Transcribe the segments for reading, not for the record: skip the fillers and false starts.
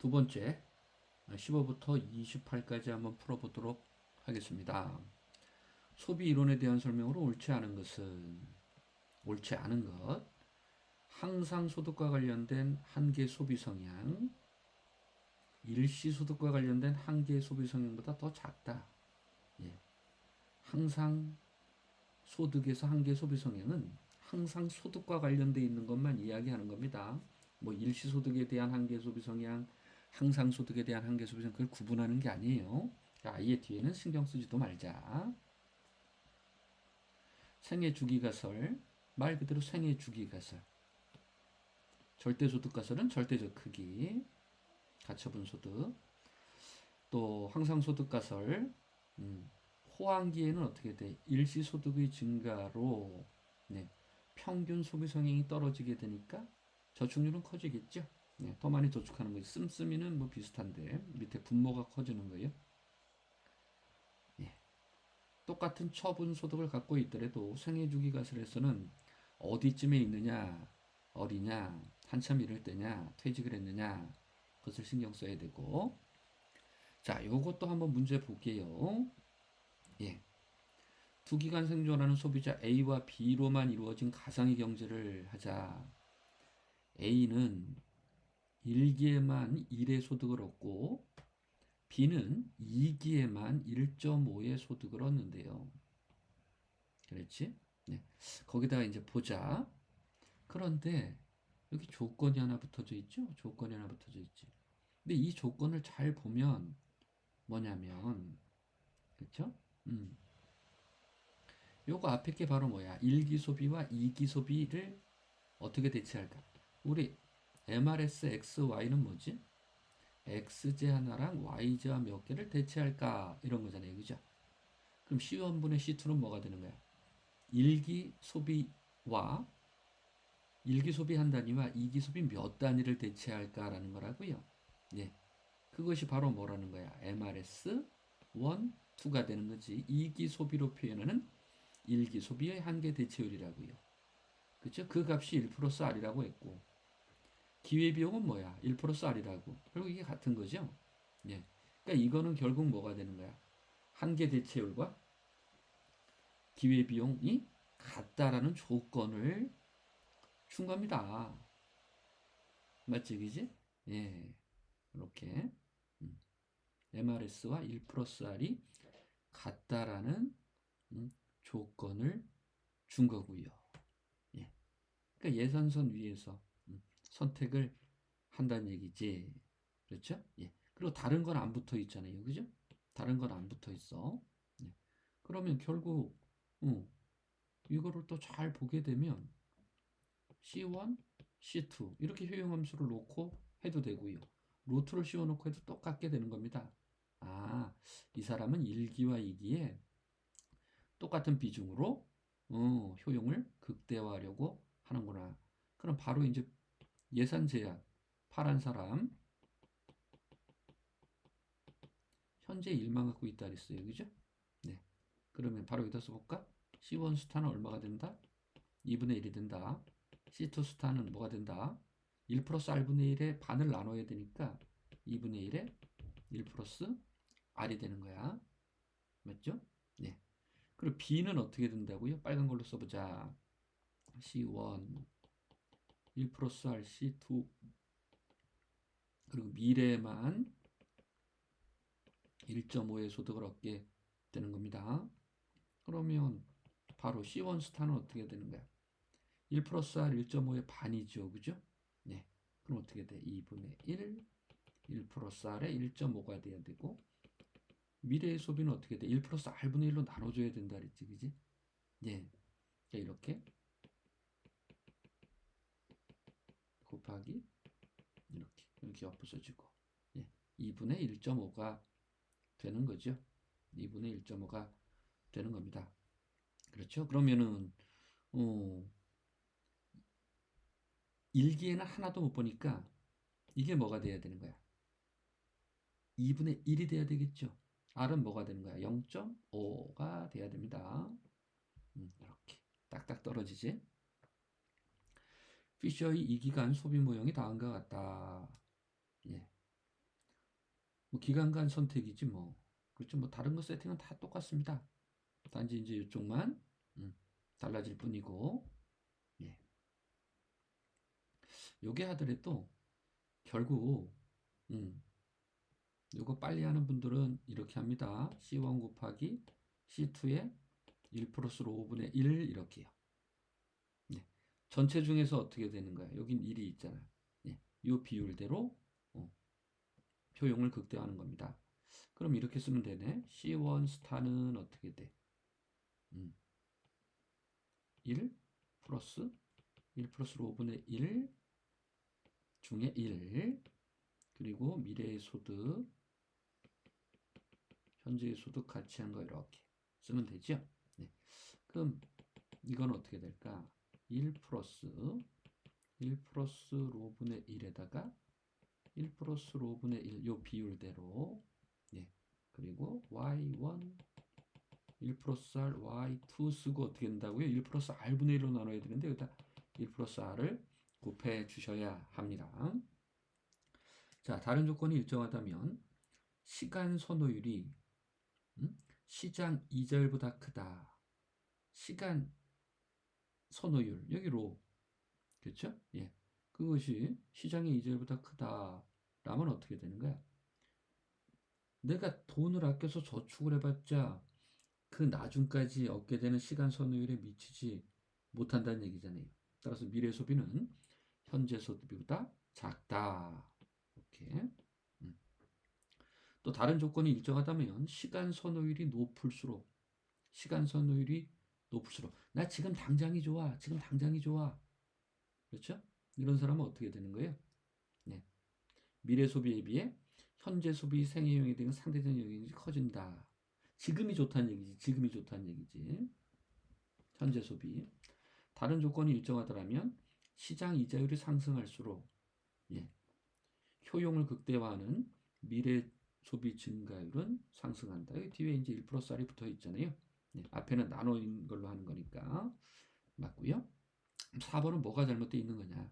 두 번째 15부터 28까지 한번 풀어보도록 하겠습니다. 소비 이론에 대한 설명으로 옳지 않은 것, 항상 소득과 관련된 한계 소비 성향, 일시 소득과 관련된 한계 소비 성향보다 더 작다. 예. 항상 소득에서 한계 소비 성향은 항상 소득과 관련되어 있는 것만 이야기하는 겁니다. 뭐 일시 소득에 대한 한계 소비 성향, 항상 소득에 대한 한계 소비 성향, 그걸 구분하는 게 아니에요. 아예 뒤에는 신경 쓰지도 말자. 생애 주기가설, 말 그대로 생애 주기가설. 절대소득 가설은 절대적 크기, 가처분 소득. 또 항상소득 가설, 호황기에는 어떻게 돼? 일시소득의 증가로 네, 평균 소비 성향이 떨어지게 되니까 저축률은 커지겠죠. 네, 더 많이 저축하는 거지. 씀씀이는 뭐 비슷한데 밑에 분모가 커지는 거예요. 네. 똑같은 처분 소득을 갖고 있더라도 생애주기 가설에서는 어디쯤에 있느냐, 어리냐, 한참 이럴 때냐, 퇴직을 했느냐, 그것을 신경 써야 되고. 자, 요것도 한번 문제 볼게요. 예. 두 기간 생존하는 소비자 A와 B로만 이루어진 가상의 경제를 하자. A는 1기에만 1의 소득을 얻고 B는 2기에만 1.5의 소득을 얻는데요. 그렇지? 네. 거기다가 이제 보자. 그런데 여기 조건이 하나 붙어져 있죠? 조건이 하나 붙어져 있지. 근데 이 조건을 잘 보면 뭐냐면, 그쵸? 요거 앞에 게 바로 뭐야? 1기 소비와 2기 소비를 어떻게 대체할까? 우리 MRS XY는 뭐지? XJ 하나랑 YJ와 몇 개를 대체할까? 이런 거잖아요. 그죠? 그럼 C1분의 C2는 뭐가 되는 거야? 1기 소비와 1기 소비 한 단위와 2기 소비 몇 단위를 대체할까라는 거라고요. 예. 그것이 바로 뭐라는 거야? MRS 1, 2가 되는 거지. 2기 소비로 표현하는 1기 소비의 한계 대체율이라고요. 그쵸? 그 값이 1 플러스 R이라고 했고, 기회비용은 뭐야? 1 플러스 R이라고. 그리고 이게 같은 거죠? 예. 그러니까 이거는 결국 뭐가 되는 거야? 한계 대체율과 기회비용이 같다라는 조건을 준 겁니다. 맞지, 그지? 예. 이렇게. MRS와 1 플러스 R이 같다라는 조건을 준 거고요. 예. 그러니까 예산선 위에서 선택을 한다는 얘기지. 그렇죠? 예. 그리고 다른 건 안 붙어 있잖아요. 그죠? 다른 건 안 붙어 있어. 예. 그러면 결국 이거를 또 잘 보게 되면 C1, C2 이렇게 효용함수를 놓고 해도 되고요. 루트를 씌워놓고 해도 똑같게 되는 겁니다. 아, 이 사람은 1기와 2기에 똑같은 비중으로 효용을 극대화하려고 하는구나. 그럼 바로 이제 예산 제한, 파란 사람 현재 1만 갖고 있다 그랬어요. 그죠? 네. 그러면 바로 여기다 써볼까? C1 스타는 얼마가 된다? 2분의 1이 된다. C2 스타는 뭐가 된다? 1 플러스 R분의 1의 반을 나눠야 되니까 2분의 1에 1 플러스 R이 되는 거야. 맞죠? 네. 그리고 B는 어떻게 된다고요? 빨간 걸로 써보자. C1 1 플러스 R C2 그리고 미래만 1.5의 소득을 얻게 되는 겁니다. 그러면 바로 C1 스타는 어떻게 되는 거야? 1 플러스 R 1.5의 반이죠. 그죠? 네. 그럼 어떻게 돼? 2분의 1 플러스 R의 1.5가 돼야 되고 미래의 소비는 어떻게 돼? 1 플러스 R분의 1로 나눠줘야 된다 그랬지. 그지? 예. 이렇게 곱하기 이렇게 엎어져지고 예. 2분의 1.5가 되는 거죠. 2분의 1.5가 되는 겁니다. 그렇죠? 그러면은 1기에는 하나도 못 보니까 이게 뭐가 돼야 되는 거야? 2분의 1이 돼야 되겠죠. R은 뭐가 되는 거야? 0.5가 돼야 됩니다. 이렇게 딱딱 떨어지지. 피셔의 2기간 소비 모형이 다음과 같다. 예. 뭐 기간간 선택이지 뭐. 그렇죠. 뭐 다른 거 세팅은 다 똑같습니다. 단지 이제 이쪽만 달라질 뿐이고. 예. 요게 하더라도 결국 요거 빨리 하는 분들은 이렇게 합니다. C1 곱하기 C2의 1 플러스 5분의 1 이렇게요. 네. 전체 중에서 어떻게 되는 거야? 여긴 1이 있잖아. 예. 요 비율대로 효용을 극대화하는 겁니다. 그럼 이렇게 쓰면 되네. C1 스타는 어떻게 돼? 1 플러스 5분의 1 중에 1 그리고 미래의 소득 현재의 소득 같이 한 거 이렇게 쓰면 되죠. 네. 그럼 이건 어떻게 될까? 1 플러스 로분의 1에다가 1 플러스 로분의 1 요 비율대로 예. 그리고 y1 1 플러스 r y2 쓰고 어떻게 된다고요? 1 플러스 r분의 1로 나눠야 되는데 여기다 1 플러스 r을 곱해 주셔야 합니다. 자, 다른 조건이 일정하다면 시간 선호율이 시장 이자율보다 크다. 시간 선호율 여기로 그렇죠? 예. 그것이 시장의 이자율보다 크다라면 어떻게 되는 거야? 내가 돈을 아껴서 저축을 해봤자 그 나중까지 얻게 되는 시간 선호율에 미치지 못한다는 얘기잖아요. 따라서 미래 소비는 현재 소비보다 작다. 이렇게. 또 다른 조건이 일정하다면 시간 선호율이 높을수록 나 지금 당장이 좋아. 그렇죠? 이런 사람은 어떻게 되는 거예요? 네. 미래 소비에 비해 현재 소비 생애용에 대한 상대적 영향이 커진다. 지금이 좋다는 얘기지. 현재 소비. 다른 조건이 일정하더라면 시장 이자율이 상승할수록 효용을 극대화하는 미래 소비 증가율은 상승한다. 여기 뒤에 이제 1 플러스 R이 붙어 있잖아요. 앞에는 나눠인 걸로 하는 거니까 맞고요. 4번은 뭐가 잘못되어 있는 거냐?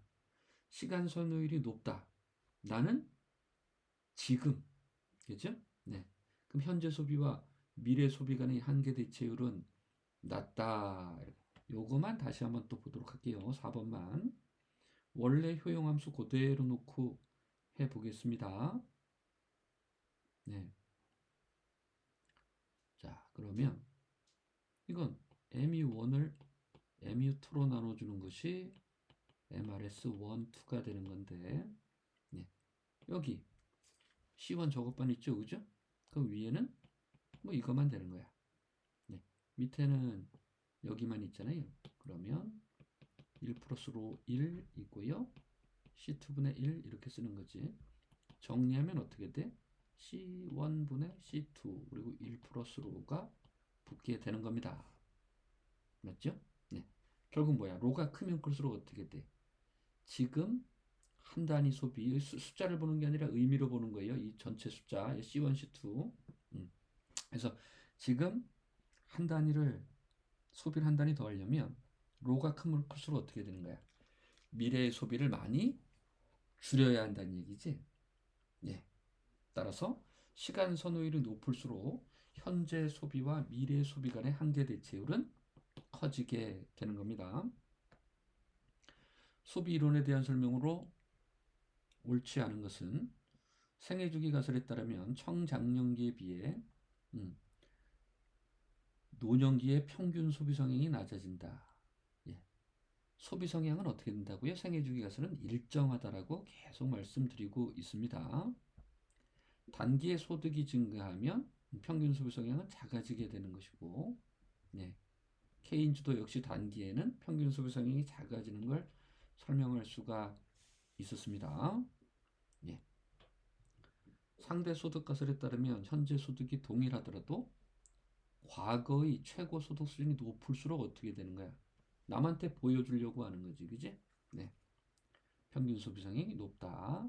시간 선호율이 높다. 나는 지금, 그죠? 네. 그럼 현재 소비와 미래 소비 간의 한계 대체율은 낮다. 요거만 다시 한번 또 보도록 할게요. 4번만. 원래 효용함수 그대로 놓고 해보겠습니다. 네. 자, 그러면 이건 mu1을 mu2로 나눠주는 것이 mrs1, 2가 되는 건데 여기 C1 저것만 있죠, 그죠? 그 위에는 뭐 이것만 되는 거야. 밑에는 여기만 있잖아요. 그러면 1 플러스 로 1 있고요. C2분의 1 이렇게 쓰는 거지. 정리하면 어떻게 돼? C1분의 C2 그리고 1 플러스 로가 붙게 되는 겁니다. 맞죠? 네. 결국 뭐야? 로가 크면 클수록 어떻게 돼? 지금 한 단위 소비 숫자를 보는 게 아니라 의미로 보는 거예요. 이 전체 숫자 C1, C2. 그래서 지금 한 단위를 소비를 한 단위 더 하려면 로가 크면 클수록 어떻게 되는 거야? 미래의 소비를 많이 줄여야 한다는 얘기지. 예. 따라서 시간 선호율이 높을수록 현재 소비와 미래 소비 간의 한계 대체율은 커지게 되는 겁니다. 소비 이론에 대한 설명으로 옳지 않은 것은 생애주기 가설에 따르면 청장년기에 비해 노년기의 평균 소비 성향이 낮아진다. 예. 소비 성향은 어떻게 된다고요? 생애주기 가설은 일정하다라고 계속 말씀드리고 있습니다. 단기의 소득이 증가하면 평균 소비 성향은 작아지게 되는 것이고 케인즈도 역시 단기에는 평균 소비 성향이 작아지는 걸 설명할 수가 있었습니다. 상대 소득 가설에 따르면 현재 소득이 동일하더라도 과거의 최고 소득 수준이 높을수록 어떻게 되는 거야? 남한테 보여주려고 하는 거지, 그지? 평균 소비 성향이 높다.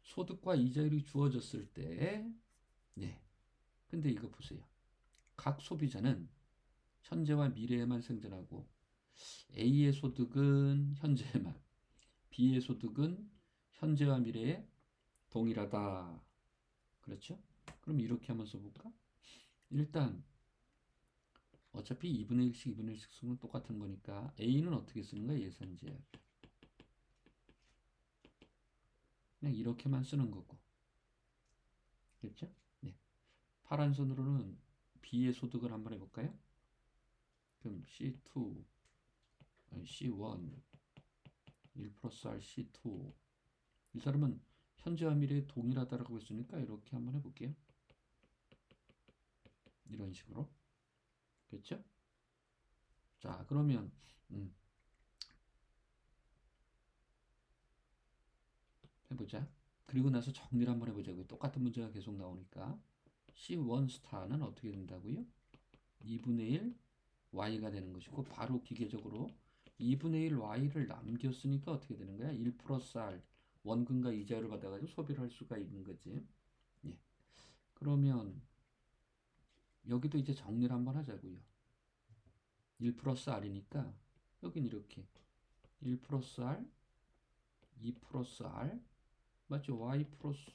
소득과 이자율이 주어졌을 때, 근데 이거 보세요. 각 소비자는 현재와 미래에만 생존하고 A의 소득은 현재에만, B의 소득은 현재와 미래에 동일하다. 그렇죠? 그럼 이렇게 한번 써볼까? 일단 어차피 2분의 1씩 2분의 1씩 쓰면 똑같은 거니까 A는 어떻게 쓰는 거야? 예산제약. 그냥 이렇게만 쓰는 거고. 그렇죠? 네. 파란 선으로는 B의 소득을 한번 해볼까요? 그럼 C2, 아니 C1, 1 플러스 R C2. 이 사람은 현재와 미래에 동일하다라고 했으니까 이렇게 한번 해볼게요. 이런 식으로. 그렇죠? 자, 그러면 해보자. 그리고 나서 정리를 한번 해보자고요. 똑같은 문제가 계속 나오니까. C1 스타는 어떻게 된다고요? 2분의 1 y가 되는 것이고 바로 기계적으로 2분의 1 y를 남겼으니까 어떻게 되는 거야? 1 플러스 r 원금과 이자율을 받아가지고 소비를 할 수가 있는 거지. 예. 그러면 여기도 이제 정리를 한번 하자고요. 1 플러스 r이니까 여긴 이렇게 1 플러스 r, 2 플러스 r 맞죠? y 플러스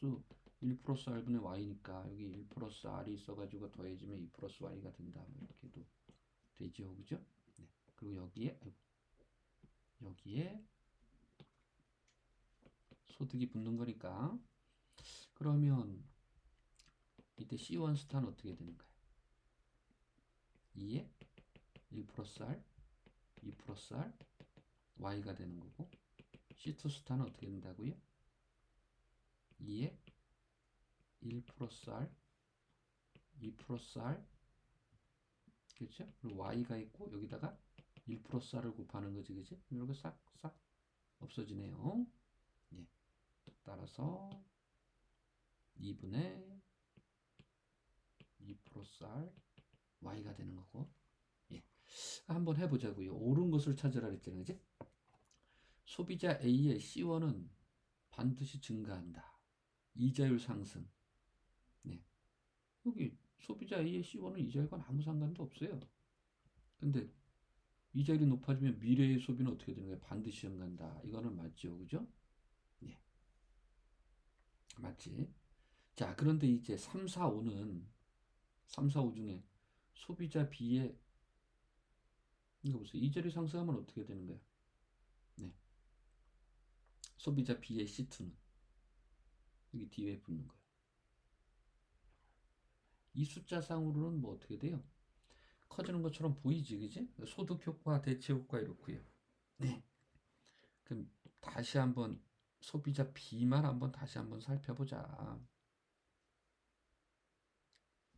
1 플러스 r분의 y니까 여기 1 플러스 r이 있어가지고 더해지면 2 플러스 y가 된다. 뭐 이렇게도 되죠, 그죠? 네. 그리고 여기에 소득이 붙는 거니까 그러면 이때 C1 스타는 어떻게 되는가요? 2에 1 플러스 r, 2 플러스 r, y가 되는 거고 C2 스타는 어떻게 된다고요? 2에 1 플러스 r, 2 플러스 r, 그렇죠? 그리고 y가 있고 여기다가 1 플러스 r을 곱하는 거지, 그치? 이렇게 싹싹 없어지네요. 예. 따라서 2분의 2 플러스 r, y가 되는 거고. 예. 한번 해보자고요. 옳은 것을 찾으라 그랬잖아요, 그치? 소비자 A의 C1은 반드시 증가한다. 이자율 상승. 네. 여기 소비자 A의 C1은 이자율과 아무 상관도 없어요. 근데 이자율이 높아지면 미래의 소비는 어떻게 되는 거예요? 반드시 증가한다. 이거는 맞죠, 그죠? 예. 맞지? 자, 그런데 이제 3, 4, 5는 3, 4, 5 중에 소비자 B의 이거 보세요. 이자율이 상승하면 어떻게 되는 거야? 네. 소비자 B의 C2는 여기 뒤에 붙는 거예요. 이 숫자상으로는 뭐 어떻게 돼요? 커지는 것처럼 보이지, 그지? 소득 효과, 대체 효과 이렇고요. 네. 그럼 다시 한번 소비자 B만 한번 다시 한번 살펴보자.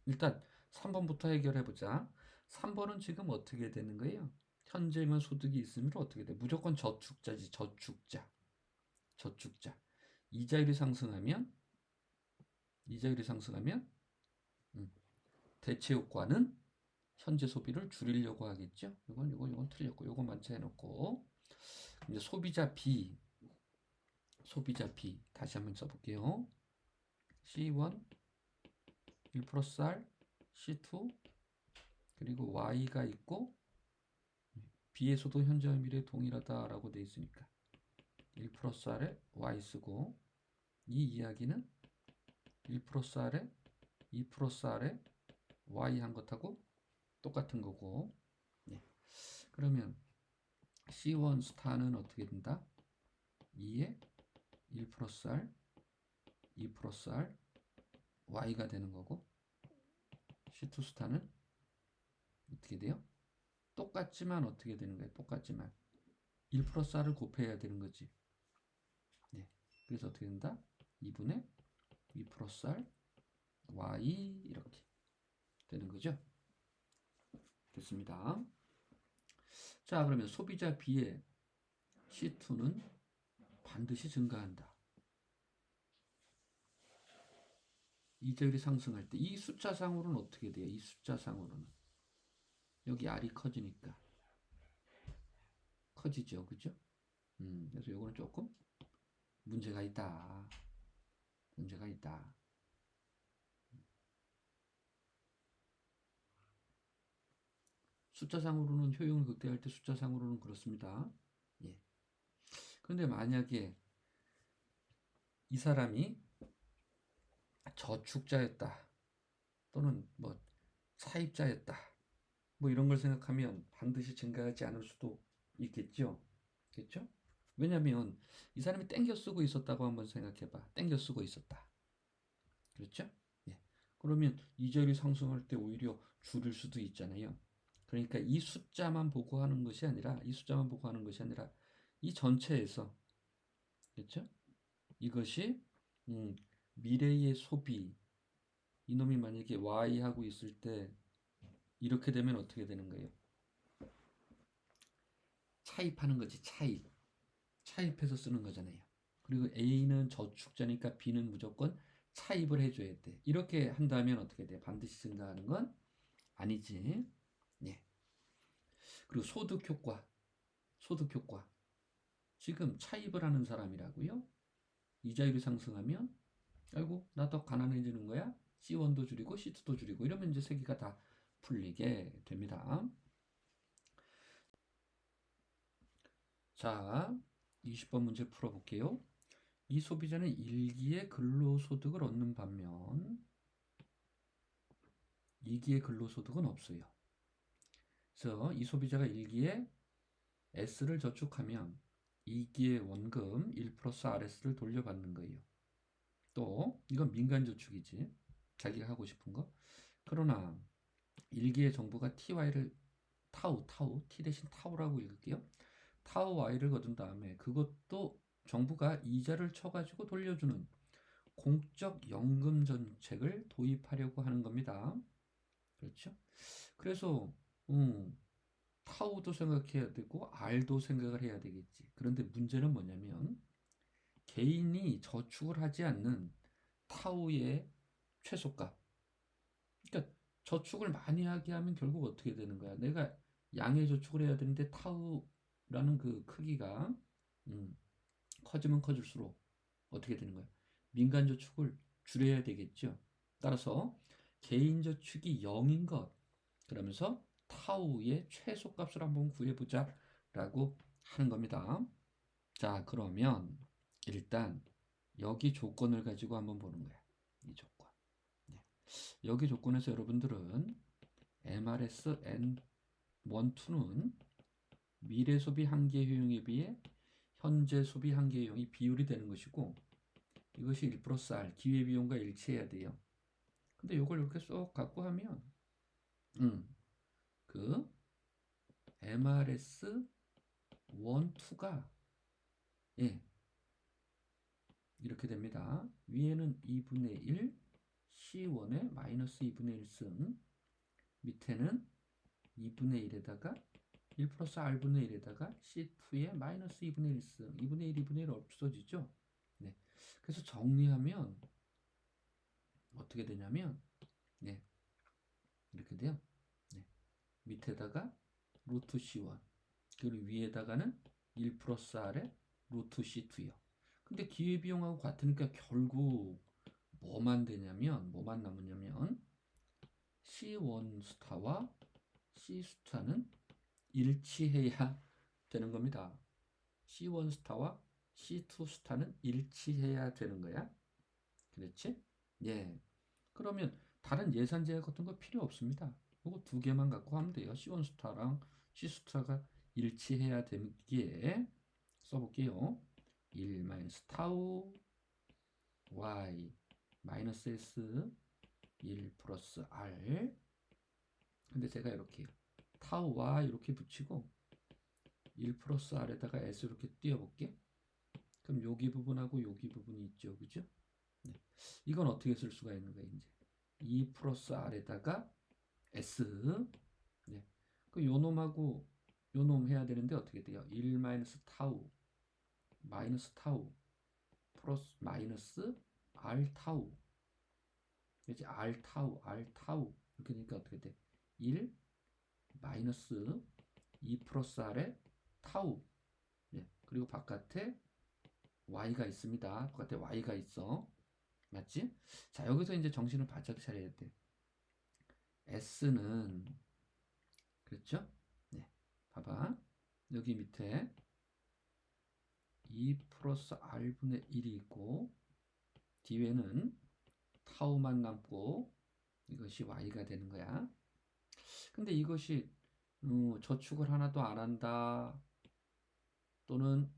일단 3번부터 해결해 보자. 3번은 지금 어떻게 되는 거예요? 현재만 소득이 있으면 어떻게 돼? 무조건 저축자지, 저축자. 저축자. 이자율이 상승하면 대체 효과는 현재 소비를 줄이려고 하겠죠. 이건 틀렸고 요것만 해놓고 이제 소비자 B 다시 한번 써볼게요. C1 1 플러스 R C2 그리고 Y가 있고 B의 소득 현재와 미래 동일하다라고 돼 있으니까 1 플러스 R에 Y 쓰고 이 이야기는 1 플러스 R에 2 플러스 R에 Y 한 것하고 똑같은 거고 네. 그러면 C1 스타는 어떻게 된다? 2에 1 플러스 R 2 플러스 R Y가 되는 거고 C2 스타는 어떻게 돼요? 똑같지만 어떻게 되는 거예요? 똑같지만 1 플러스 R을 곱해야 되는 거지. 네. 그래서 어떻게 된다? 2분의 2 플러스 R Y 이렇게 되는 거죠. 됐습니다. 자, 그러면 소비자 B의 C2는 반드시 증가한다. 이자율이 상승할 때 이 숫자상으로는 어떻게 돼요? 이 숫자상으로는 여기 R이 커지니까 커지죠, 그죠? 그래서 요거는 조금 문제가 있다. 문제가 있다. 숫자상으로는 효용을 극대화할 때 숫자상으로는 그렇습니다. 예. 그런데 만약에 이 사람이 저축자였다. 또는 뭐 차입자였다. 뭐 이런 걸 생각하면 반드시 증가하지 않을 수도 있겠죠. 그렇죠? 왜냐면 이 사람이 땡겨 쓰고 있었다고 한번 생각해봐. 땡겨 쓰고 있었다. 그렇죠? 예. 그러면 이자율이 상승할 때 오히려 줄일 수도 있잖아요. 그러니까 이 숫자만 보고 하는 것이 아니라 이 전체에서 그렇죠? 이것이 미래의 소비 이놈이 만약에 Y 하고 있을 때 이렇게 되면 어떻게 되는 거예요? 차입하는 거지, 차입해서 쓰는 거잖아요. 그리고 A는 저축자니까 B는 무조건 차입을 해줘야 돼. 이렇게 한다면 어떻게 돼? 반드시 증가하는 건 아니지. 예. 그리고 소득 효과. 지금 차입을 하는 사람이라고요? 이자율이 상승하면 아이고 나 더 가난해지는 거야? C1도 줄이고 C2도 줄이고 이러면 이제 세계가 다 풀리게 됩니다. 자, 20번 문제 풀어볼게요. 이 소비자는 일기의 근로소득을 얻는 반면 2기의 근로소득은 없어요. 그래서 이 소비자가 1기에 S를 저축하면 2기의 원금 1 플러스 RS를 돌려받는 거예요. 또 이건 민간저축이지. 자기가 하고 싶은 거. 그러나 1기의 정부가 TY를 T 대신 타우라고 읽을게요. 타우 Y를 거둔 다음에 그것도 정부가 이자를 쳐가지고 돌려주는 공적 연금 정책을 도입하려고 하는 겁니다. 그렇죠? 그래서 타우도 생각해야 되고 R도 생각을 해야 되겠지. 그런데 문제는 뭐냐면 개인이 저축을 하지 않는 타우의 최소값. 그러니까 저축을 많이 하게 하면 결국 어떻게 되는 거야? 내가 양의 저축을 해야 되는데 타우라는 그 크기가 커지면 커질수록 어떻게 되는 거야? 민간 저축을 줄여야 되겠죠. 따라서 개인 저축이 0인 것. 그러면서 타우의 최소값을 한번 구해보자 라고 하는 겁니다. 자, 그러면 일단 여기 조건을 가지고 한번 보는 거야. 이 조건. 네. 여기 조건에서 여러분들은 MRS N1, 2는 미래 소비 한계 효용에 비해 현재 소비 한계 효용이 비율이 되는 것이고 이것이 1 플러스 R 기회비용과 일치해야 돼요. 근데 이걸 이렇게 쏙 갖고 하면 그 MRS 1, 2가 예 이렇게 됩니다. 위에는 2분의 1 C1에 마이너스 2분의 1승 밑에는 2분의 1에다가 1 플러스 R분의 1에다가 C2에 마이너스 2분의 1승 2분의 1, 2분의 1 없어지죠. 네. 그래서 정리하면 어떻게 되냐면 네. 이렇게 돼요. 네. 밑에다가 루트 C1 그리고 위에다가는 1 플러스 R에 루트 C2요. 근데 기회비용하고 같으니까 결국 뭐만 남으냐면 C1 스타와 C 스타는 일치해야 되는 겁니다. C1 스타와 C2 스타는 일치해야 되는 거야. 그렇지? 예. 그러면 다른 예산 제약 같은 거 필요 없습니다. 이거 두 개만 갖고 하면 돼요. C1 스타랑 C 스타가 일치해야 되기에 써볼게요. 1 마이너스 타우 y 마이너스 s 1 플러스 r 근데 제가 이렇게 타우와 이렇게 붙이고 1 플러스 r에다가 s 이렇게 띄워볼게. 그럼 여기 부분하고 여기 부분이 있죠. 그죠? 네. 이건 어떻게 쓸 수가 있는 거야 이제 2 플러스 r에다가 s 네. 그 요놈하고 요놈 해야 되는데 어떻게 돼요? 1 마이너스 타우 마이너스 타우 플러스 마이너스 r 타우 이제 r 타우 이렇게 되니까 어떻게 돼? 1 마이너스 2 플러스 r에 타우 네. 그리고 바깥에 y가 있습니다. 바깥에 y가 있어. 맞지? 자, 여기서 이제 정신을 바짝 차려야 돼. s는 그렇죠? 네. 봐봐. 여기 밑에 2 플러스 r분의 1이 있고 뒤에는 타우만 남고 이것이 y가 되는 거야. 근데 이것이 저축을 하나도 안 한다 또는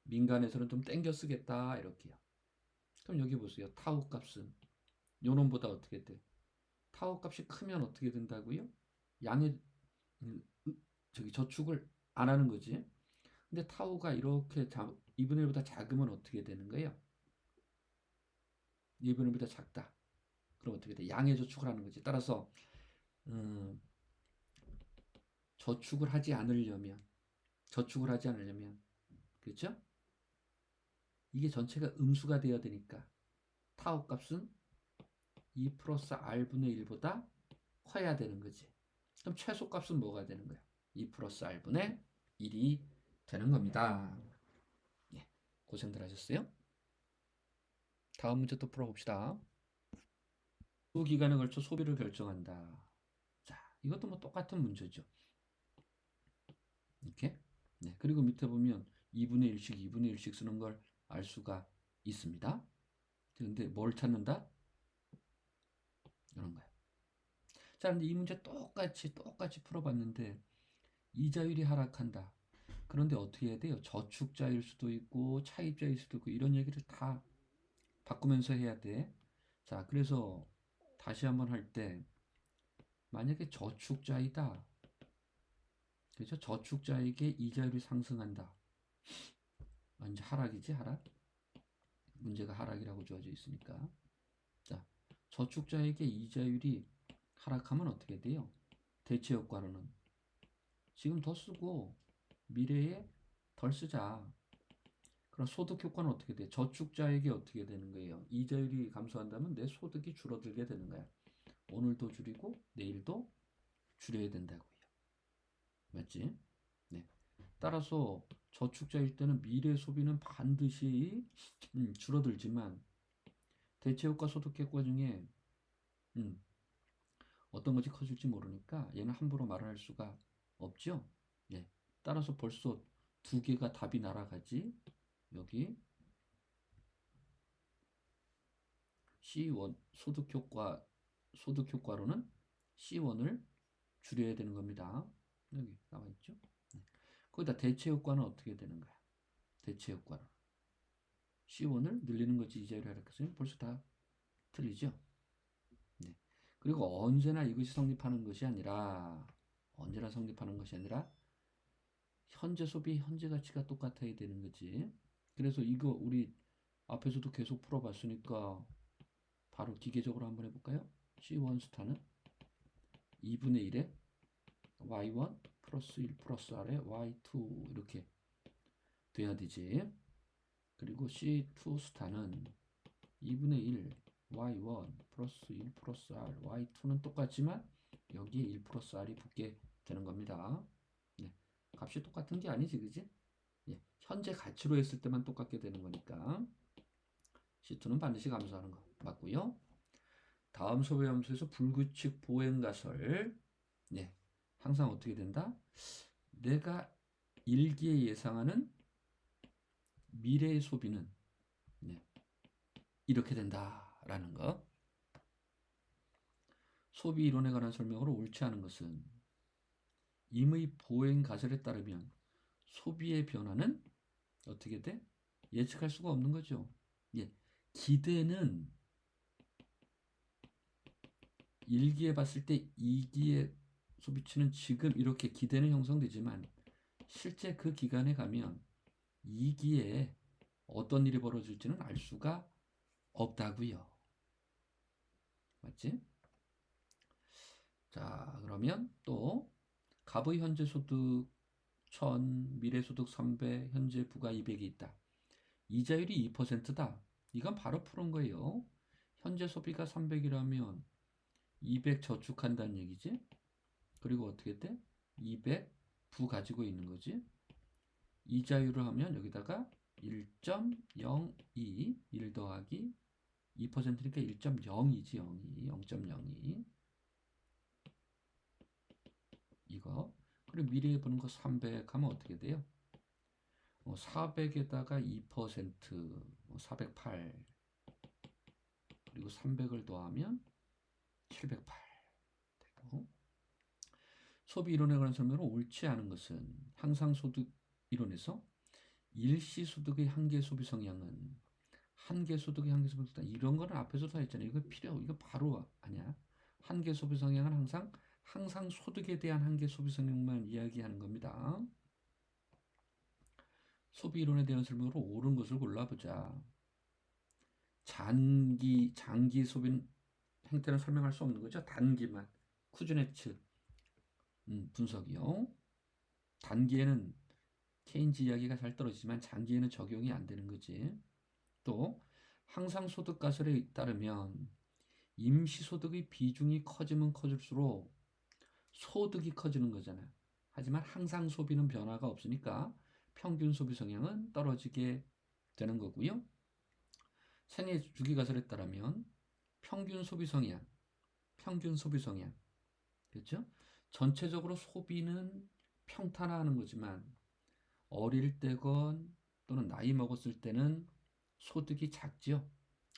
민간에서는 좀 땡겨 쓰겠다 이렇게요. 그럼 여기 보세요. 타우 값은 요놈보다 어떻게 돼? 타우 값이 크면 어떻게 된다고요? 양의 저기 저축을 안 하는 거지. 근데 타우가 이렇게 2분의 1보다 작으면 어떻게 되는 거예요? 2분의 1보다 작다. 그럼 어떻게 돼? 양의 저축을 하는 거지. 따라서 저축을 하지 않으려면 그렇죠? 이게 전체가 음수가 되어야 되니까 타우 값은 2 플러스 r분의 1보다 커야 되는 거지. 그럼 최소 값은 뭐가 되는 거야? 2 플러스 r분의 1이 되는 겁니다. 예, 고생들 하셨어요. 다음 문제 또 풀어봅시다. 두 기간에 걸쳐 소비를 결정한다. 자, 이것도 뭐 똑같은 문제죠. 이렇게. 네, 그리고 밑에 보면 2분의 1씩 2분의 1씩 쓰는 걸 알 수가 있습니다. 근데 뭘 찾는다? 이런 거야. 자, 근데 이 문제 똑같이 풀어봤는데 이자율이 하락한다. 그런데 어떻게 해야 돼요? 저축자일 수도 있고 차입자일 수도 있고 이런 얘기를 다 바꾸면서 해야 돼. 자, 그래서 다시 한번 할 때 만약에 저축자이다. 그렇죠? 저축자에게 이자율이 상승한다. 이제 하락이지, 하락. 문제가 하락이라고 주어져 있으니까. 자, 저축자에게 이자율이 하락하면 어떻게 돼요? 대체 효과로는 지금 더 쓰고 미래에 덜 쓰자. 그럼 소득 효과는 어떻게 돼? 저축자에게 어떻게 되는 거예요? 이자율이 감소한다면 내 소득이 줄어들게 되는 거야. 오늘도 줄이고 내일도 줄여야 된다고요. 맞지? 네. 따라서 저축자일 때는 미래 소비는 반드시 줄어들지만 대체 효과 소득 효과 중에 음, 어떤 것이 커질지 모르니까 얘는 함부로 말할 수가 없죠. 네. 따라서 벌써 두 개가 답이 날아가지. 여기 C1 소득 효과로는 C1을 줄여야 되는 겁니다. 여기 나와 있죠. 네. 거기다 대체 효과는 어떻게 되는 거야? 대체 효과로 C1을 늘리는 거지 이자율이 하락했으면 벌써 다 틀리죠. 네. 그리고 언제나 이것이 성립하는 것이 아니라 현재 소비 현재 가치가 똑같아야 되는 거지. 그래서 이거 우리 앞에서도 계속 풀어봤으니까 바로 기계적으로 한번 해볼까요? C1 스타는 2분의 1에 Y1 플러스 1 플러스 R에 Y2 이렇게 돼야 되지. 그리고 C2 스타는 2분의 1 Y1 플러스 1 플러스 R Y2는 똑같지만 여기에 1 플러스 R이 붙게 되는 겁니다. 네. 값이 똑같은 게 아니지, 그지? 예. 현재 가치로 했을 때만 똑같게 되는 거니까 C2는 반드시 감소하는 거 맞고요. 다음 소비 함수에서 불규칙 보행가설. 네. 항상 어떻게 된다? 내가 일기에 예상하는 미래의 소비는 네. 이렇게 된다라는 거. 소비 이론에 관한 설명으로 옳지 않은 것은 임의 보행 가설에 따르면 소비의 변화는 어떻게 돼? 예측할 수가 없는 거죠. 예. 기대는 1기에 봤을 때 2기의 소비치는 지금 이렇게 기대는 형성되지만 실제 그 기간에 가면 2기에 어떤 일이 벌어질지는 알 수가 없다고요. 맞지? 자, 그러면 또 갑의 현재 소득 1000, 미래 소득 300, 현재 부가 200이 있다. 이자율이 2%다. 이건 바로 푸는 거예요. 현재 소비가 300이라면 200 저축한다는 얘기지. 그리고 어떻게 돼? 200 부 가지고 있는 거지. 이자율을 하면 여기다가 1.02 1 더하기 2%니까 1.02지 02 0.02 이거. 그리고 미래에 보는 거 300 하면 어떻게 돼요? 400에다가 2% 408 그리고 300을 더하면 708 되고, 소비 이론에 관한 설명으로 옳지 않은 것은 향상소득 이론에서 일시소득의 한계 소비 성향은 한계 소득의 한계 소비 성향, 이런 거는 앞에서 다 했잖아요. 이거 바로 아니야. 한계 소비 성향은 항상 소득에 대한 한계 소비 성향만 이야기하는 겁니다. 소비 이론에 대한 설명으로 옳은 것을 골라보자. 장기 소비 행태는 설명할 수 없는 거죠. 단기만. 쿠즈네츠 분석이요. 단기에는 케인즈 이야기가 잘 떨어지지만 장기에는 적용이 안 되는 거지. 또 항상 소득 가설에 따르면 임시소득의 비중이 커지면 커질수록 소득이 커지는 거잖아요. 하지만 항상 소비는 변화가 없으니까 평균 소비 성향은 떨어지게 되는 거고요. 생애 주기 가설에 따르면 평균 소비 성향, 그렇죠? 전체적으로 소비는 평탄화하는 거지만 어릴 때건 또는 나이 먹었을 때는 소득이 작죠.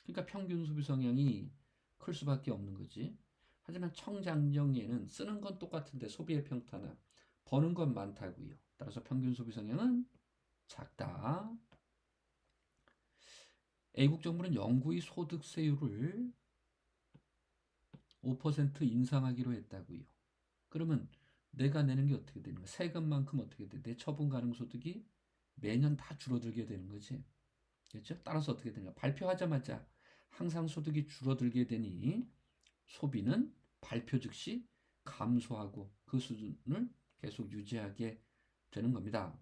그러니까 평균 소비 성향이 클 수밖에 없는 거지. 하지만 청장년기에는 쓰는 건 똑같은데 소비의 평탄화, 버는 건 많다고요. 따라서 평균 소비 성향은 작다. A국 정부는 영구히 소득세율을 5% 인상하기로 했다고요. 그러면 내가 내는 게 어떻게 되는 거야? 세금만큼 어떻게 돼? 내 처분 가능 소득이 매년 다 줄어들게 되는 거지. 그렇죠? 따라서 어떻게 되는가? 발표하자마자 항상 소득이 줄어들게 되니 소비는 발표 즉시 감소하고 그 수준을 계속 유지하게 되는 겁니다.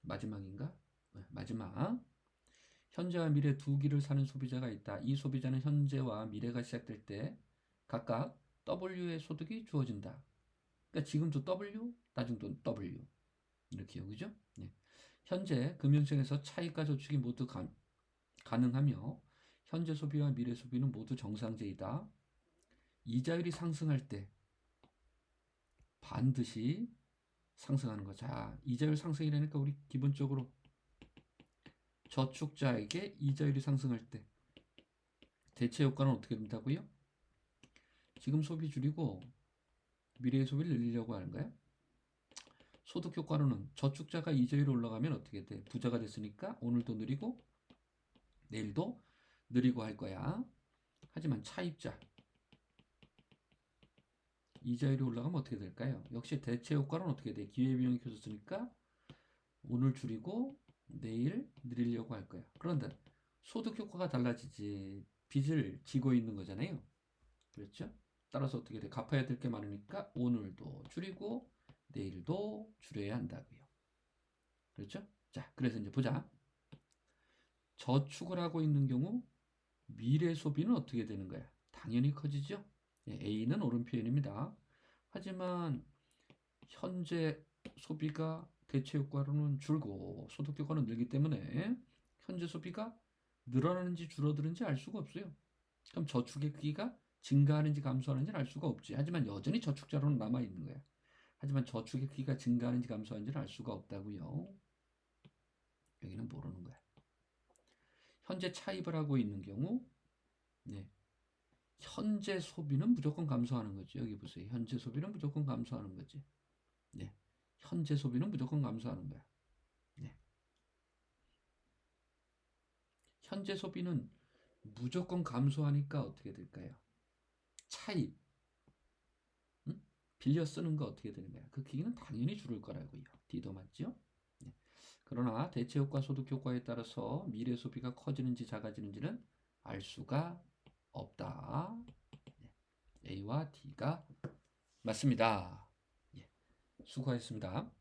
마지막인가? 마지막. 현재와 미래 두 길을 사는 소비자가 있다. 이 소비자는 현재와 미래가 시작될 때 각각 W의 소득이 주어진다. 그러니까 지금도 W, 나중도 W 이렇게요, 그죠? 네. 현재 금융시장에서 차익과 저축이 모두 가능하며 현재 소비와 미래 소비는 모두 정상제이다. 이자율이 상승할 때 반드시 상승하는 거. 자, 이자율 상승이라니까 우리 기본적으로 저축자에게 이자율이 상승할 때 대체 효과는 어떻게 된다고요? 지금 소비 줄이고 미래의 소비를 늘리려고 하는 거야? 소득 효과로는 저축자가 이자율이 올라가면 어떻게 돼? 부자가 됐으니까 오늘도 느리고 내일도 느리고 할 거야. 하지만 차입자 이자율이 올라가면 어떻게 될까요? 역시 대체 효과는 어떻게 돼? 기회비용이 커졌으니까 오늘 줄이고 내일 늘리려고 할 거야. 그런데 소득 효과가 달라지지 빚을 지고 있는 거잖아요. 그렇죠? 따라서 어떻게 돼? 갚아야 될 게 많으니까 오늘도 줄이고 내일도 줄여야 한다고요. 그렇죠? 자, 그래서 이제 보자. 저축을 하고 있는 경우 미래 소비는 어떻게 되는 거야? 당연히 커지죠? A는 옳은 표현입니다. 하지만 현재 소비가 대체 효과로는 줄고 소득 효과는 늘기 때문에 현재 소비가 늘어나는지 줄어드는지 알 수가 없어요. 그럼 저축의 크기가 증가하는지 감소하는지는 알 수가 없지. 하지만 여전히 저축자로는 남아있는 거야. 하지만 저축의 크기가 증가하는지 감소하는지는 알 수가 없다고요. 여기는 모르는 거야. 현재 차입을 하고 있는 경우 네. 현재 소비는 무조건 감소하는 거지. 여기 보세요. 현재 소비는 무조건 감소하는 거지. 네. 현재 소비는 무조건 감소하는 거야. 네. 현재 소비는 무조건 감소하니까 어떻게 될까요? 차입, 빌려 쓰는 거 어떻게 되는 거야? 그 크기는 당연히 줄을 거라고요. D도 맞죠? 네. 그러나 대체 효과, 소득 효과에 따라서 미래 소비가 커지는지 작아지는지는 알 수가 없다. 네. A와 D가 맞습니다. 예. 수고하셨습니다.